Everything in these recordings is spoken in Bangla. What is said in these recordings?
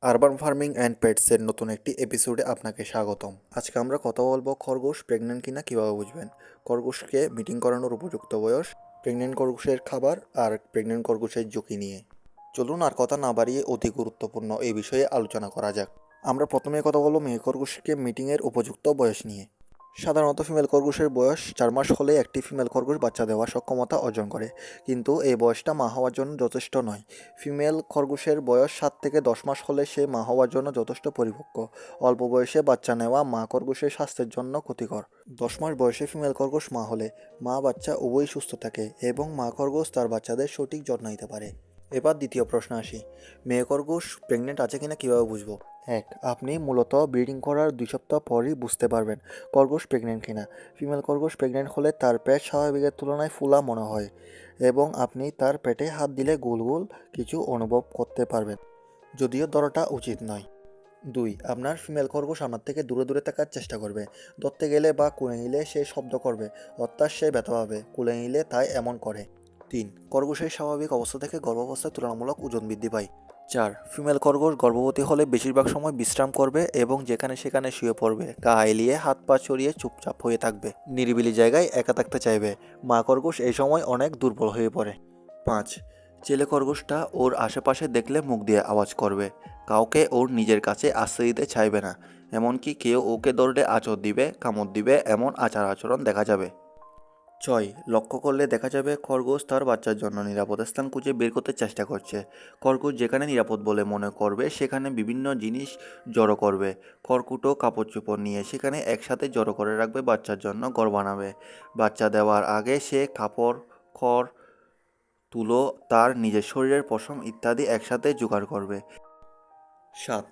আরবান ফার্মিং অ্যান্ড পেটসের নতুন একটি এপিসোডে আপনাকে স্বাগতম। আজকে আমরা কথা বলবো খরগোশ প্রেগনেন্ট কিনা কীভাবে বুঝবেন, খরগোশকে মিটিং করানোর উপযুক্ত বয়স, প্রেগনেন্ট খরগোশের খাবার আর প্রেগনেন্ট খরগোশের ঝুঁকি নিয়ে। চলুন আর কথা না বাড়িয়ে অতি গুরুত্বপূর্ণ এই বিষয়ে আলোচনা করা যাক। আমরা প্রথমে কথা বলবো মেয়ে খরগোশকে মিটিংয়ের উপযুক্ত বয়স নিয়ে। সাধারণত ফিমেল খরগোশের বয়স 4 মাস হলে একটি ফিমেল খরগোশ বাচ্চা দেওয়ার সক্ষমতা অর্জন করে, কিন্তু এই বয়সটা মা হওয়ার জন্য যথেষ্ট নয়। ফিমেল খরগোশের বয়স 7 থেকে 10 মাস হলে সে মা হওয়ার জন্য যথেষ্ট পরিপক্ক। অল্প বয়সে বাচ্চা নেওয়া মা খরগোশের স্বাস্থ্যের জন্য ক্ষতিকর। 10 মাস বয়সে ফিমেল খরগোশ মা হলে মা বাচ্চা উভয়ই সুস্থ থাকে এবং মা খরগোশ তার বাচ্চাদের সঠিক যত্ন নিতে পারে। এবার দ্বিতীয় প্রশ্ন আসি, মেয়ে খরগোশ প্রেগনেন্ট আছে কিনা কীভাবে বুঝবো? আপনি মূলত ব্রিডিং করার 2 সপ্তাহ পরই বুঝতে পারবেন খরগোশ প্রেগনেন্ট কিনা। ফিমেল খরগোশ প্রেগনেন্ট হলে তার পেট স্বাভাবিকের তুলনায় ফোলা মনে হয় এবং আপনি তার পেটে হাত দিলে গোল গোল কিছু অনুভব করতে পারবেন, যদিও ধরাটা উচিত নয়। 2, আপনার ফিমেল খরগোশ আপনার থেকে দূরে দূরে থাকার চেষ্টা করবে। ধরতে গেলে বা কুলে নিলে সে শব্দ করবে, অর্থাৎ সে ব্যথা পাবে। কুলে নিলে তাই এমন করে। 3, খরগোশের স্বাভাবিক অবস্থা থেকে গর্ভাবস্থায় তুলনামূলক ওজন বৃদ্ধি পায়। 4, ফিমেল খরগোশ গর্ভবতী হলে বেশিরভাগ সময় বিশ্রাম করবে এবং যেখানে সেখানে শুয়ে পড়বে, গা এলিয়ে হাত পা ছড়িয়ে চুপচাপ হয়ে থাকবে, নিরিবিলি জায়গায় একা থাকতে চাইবে। মা খরগোশ এই সময় অনেক দুর্বল হয়ে পড়ে। 5, ছেলে খরগোশটা ওর আশেপাশে দেখলে মুখ দিয়ে আওয়াজ করবে, কাউকে ওর নিজের কাছে আসতে দিতে চাইবে না, এমনকি কেউ ওকে ধরলে আঁচড় দিবে, কামড় দিবে, এমন আচার আচরণ দেখা যাবে। 6, লক্ষ্য করলে দেখা যাবে খরগোশ তার বাচ্চার জন্য নিরাপদ স্থান খুঁজে বের করতে চেষ্টা করছে। খরগোশ যেখানে নিরাপদ বলে মনে করবে সেখানে বিভিন্ন জিনিস জড়ো করবে। খড়কুটো কাপড় চোপড় নিয়ে সেখানে একসাথে জড়ো করে রাখবে, বাচ্চার জন্য ঘর বানাবে। বাচ্চা দেওয়ার আগে সে কাপড়, খড়, তুলো, তার নিজের শরীরের পশম ইত্যাদি একসাথে জোগাড় করবে। 7,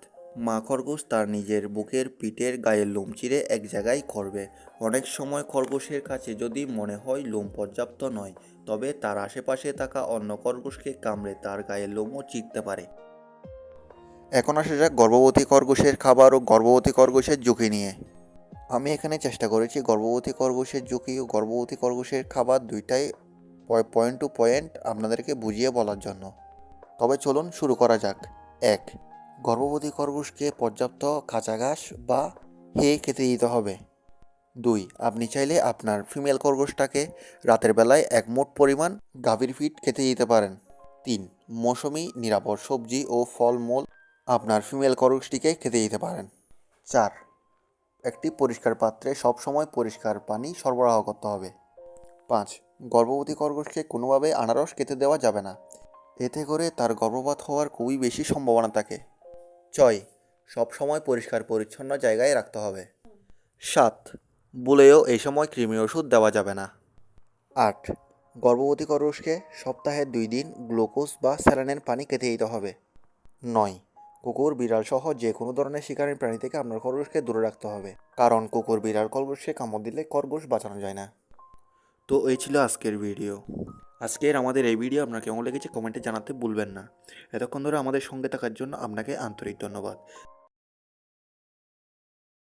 মা খরগোশ তার নিজের বুকের, পিঠের, গায়ের লোম চিরে এক জায়গায় করবে। অনেক সময় খরগোশের কাছে যদি মনে হয় লোম পর্যাপ্ত নয়, তবে তার আশেপাশে থাকা অন্য খরগোশকে কামড়ে তার গায়ের লোমও চিরতে পারে। এখন আসা যাক গর্ভবতী খরগোশের খাবার ও গর্ভবতী খরগোশের ঝুঁকি নিয়ে। আমি এখানে চেষ্টা করেছি গর্ভবতী খরগোশের ঝুঁকি ও গর্ভবতী খরগোশের খাবার দুইটাই পয়েন্ট টু পয়েন্ট আপনাদেরকে বুঝিয়ে বলার জন্য। তবে চলুন শুরু করা যাক। 1, গর্ভবতী খরগোশকে পর্যাপ্ত কাঁচা ঘাস বা হে খেতে দিতে হবে। 2, আপনি চাইলে আপনার ফিমেল খরগোশটাকে রাতের বেলায় এক মুঠ পরিমাণ গাভীর ফিড খেতে দিতে পারেন। 3, মৌসুমি নিরাপদ সবজি ও ফলমূল আপনার ফিমেল খরগোশটিকে খেতে দিতে পারেন। 4, একটি পরিষ্কার পাত্রে সবসময় পরিষ্কার পানি সরবরাহ করতে হবে। 5, গর্ভবতী খরগোশকে কোনোভাবেই আনারস খেতে দেওয়া যাবে না, এতে করে তার গর্ভপাত হওয়ার খুবই বেশি সম্ভাবনা থাকে। 6, সবসময় পরিষ্কার পরিচ্ছন্ন জায়গায় রাখতে হবে। 7, ভুলেও এই সময় কৃমি ওষুধ দেওয়া যাবে না। 8, গর্ভবতী খরগোশকে সপ্তাহে 2 দিন গ্লুকোজ বা স্যালাইনের পানি খেতে দিতে হবে। 9, কুকুর বিড়াল সহ যে কোনো ধরনের শিকারী প্রাণী থেকে আপনার খরগোশকে দূরে রাখতে হবে, কারণ কুকুর বিড়াল খরগোশকে কামড় দিলে খরগোশ বাঁচানো যায় না। তো এই ছিল আজকের ভিডিও। আমাদের এই ভিডিও আপনার কেমন লেগেছে কমেন্টে জানাতে ভুলবেন না। এতক্ষণ ধরে আমাদের সঙ্গে থাকার জন্য আপনাকে আন্তরিক ধন্যবাদ।